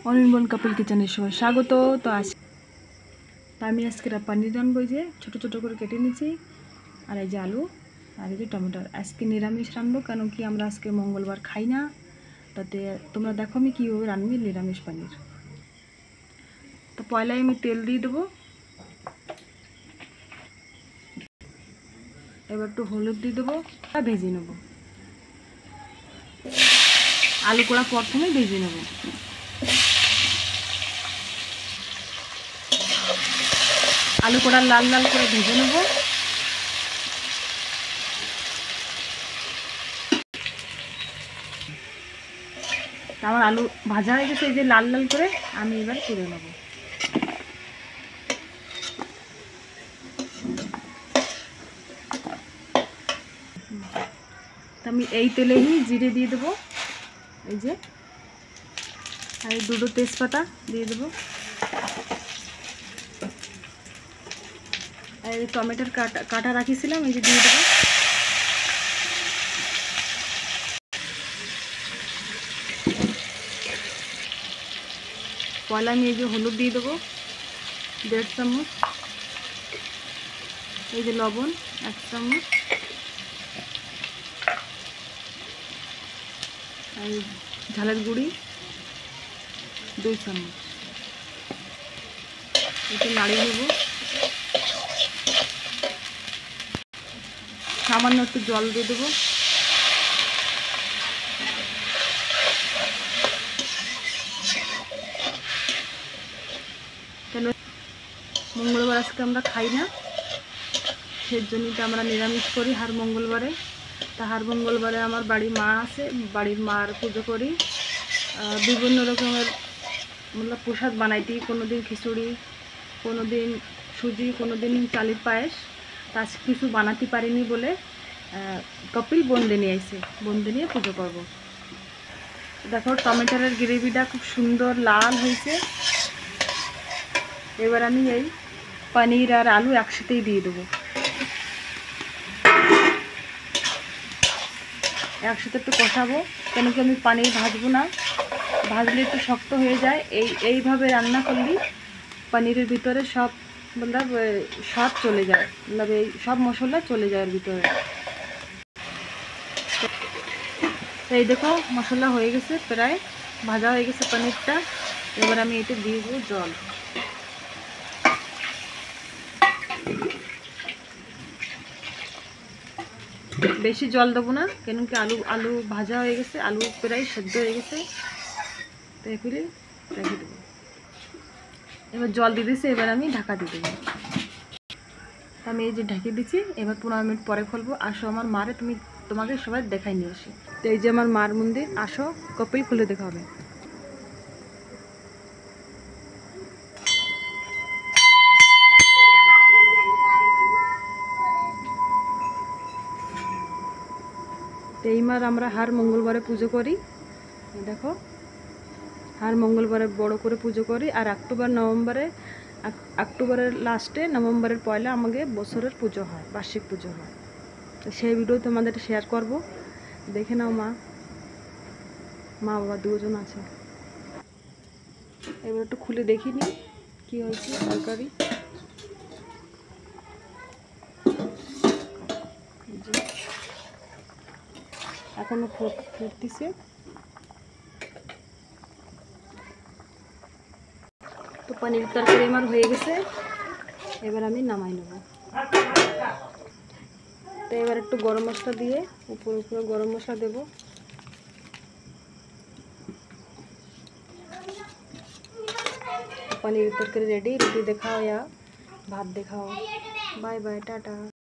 অনির্বন কাপিল কিচেনের সবাই স্বাগত। তো আমি আজকে পনির রানবো, যে ছোটো ছোটো করে কেটে নিয়েছি, আর এই যে আলু আর এই যে টমেটোর। আজকে নিরামিষ রানবো, কেন কি আমরা আজকে মঙ্গলবার খাই না। তাতে তোমরা দেখো আমি কীভাবে রানবি নিরামিষ পনির। তো পয়লায় আমি তেল দিয়ে দেবো, এবার একটু হলুদ দিয়ে দেবো, ভেজে নেবো। আলু কড়া প্রথমে ভেজে নেব। আলু কড়া লাল লাল করে ভেজে নেব। আমার আলু ভাজা হয়ে গেছে, এই যে লাল লাল করে আমি এবার তুলে নেব। আমি এই তেলেই জিরে দিয়ে দেবো, এই যে, আর এই দুটো তেজপাতা দিয়ে দেবো, আর এই টমেটোর কাটা রাখিছিলাম এই যে দিয়ে দেবো। পয়লা আমি এই যে হলুদ দিয়ে দেবো 1.5 চামচ, এই যে লবণ 1 চামচ, আর ঝালের গুঁড়ি 2 চামচ। একটু নাড়িয়ে নেব। সামান্য একটু জল দিয়ে দেবো। কেন মঙ্গলবার আজকে আমরা খাই না, সেই জন্যই তো আমরা নিরামিষ করি হার মঙ্গলবারে। তা হার মঙ্গলবারে আমার বাড়ির মা আছে, বাড়ির মার পুজো করি। বিভিন্ন রকমের প্রসাদ বানাইতি, কোনো দিন খিচুড়ি, কোনো দিন সুজি, কোনো দিন চালের পায়েস। তা কিছু বানাতে পারিনি বলে কপিল বন্দে নিয়ে আইছে, বন্দে নিয়ে পুজো করব। দেখো টমেটোর গ্রেভিটা খুব সুন্দর লাল হয়েছে। এবার আমি এই পনির আর আলু একসাথেই দিয়ে দেবো, একসাথে একটু কষাবো। কেন কি আমি পনির ভাজবো না, ভাজলে একটু শক্ত হয়ে যায়। এইভাবে রান্না করলে পনিরের ভিতরে সব স্বাদ চলে যায়, এই সব মশলা চলে যায় এর ভিতরে। এই দেখো মশলা হয়ে গেছে, প্রায় ভাজা হয়ে গেছে পনিরটা। এবার আমি এতে দিয়ে দেবো জল। বেশি জল দেবো না, কেন কি আলু ভাজা হয়ে গেছে, আলু প্রায় সেদ্ধ হয়ে গেছে। তো এগুলি রেখে দেবো। এবার জল দিয়ে দিয়েছি, এবার আমি ঢাকা দিয়ে দেবো। আমি এই যে ঢেকে দিচ্ছি, এবার 15 মিনিট পরে খুলবো। আসো আমার মারে তোমাকে সবাই দেখাই নিয়ে আসি। তো এই যে আমার মার মন্দির, আসো কপিল খুলে দেখা হবে। তো এই মার আমরা হার মঙ্গলবারে পুজো করি। দেখো হার মঙ্গলবারে বড় করে পুজো করি। আর অক্টোবরের লাস্টে, নভেম্বরের পয়লা আমাদের বছরের পুজো হয়, বার্ষিক পুজো হয়। তো সেই ভিডিও তোমাদের শেয়ার করব, দেখে নাও। মা বাবা দুজন আছে। এবার একটু খুলে দেখিনি কি হয়েছে তরকারি। এখনো ফুটতেছে। তো পনির তরকারি আমার হয়ে গেছে, এবার আমি নামাই নেব। তো এবার একটু গরম মশলা দিয়ে উপরে গরম মশলা দেব। পনির তরকারি রেডি। রুটি দেখাও या ভাত দেখাও। Bye bye, tata.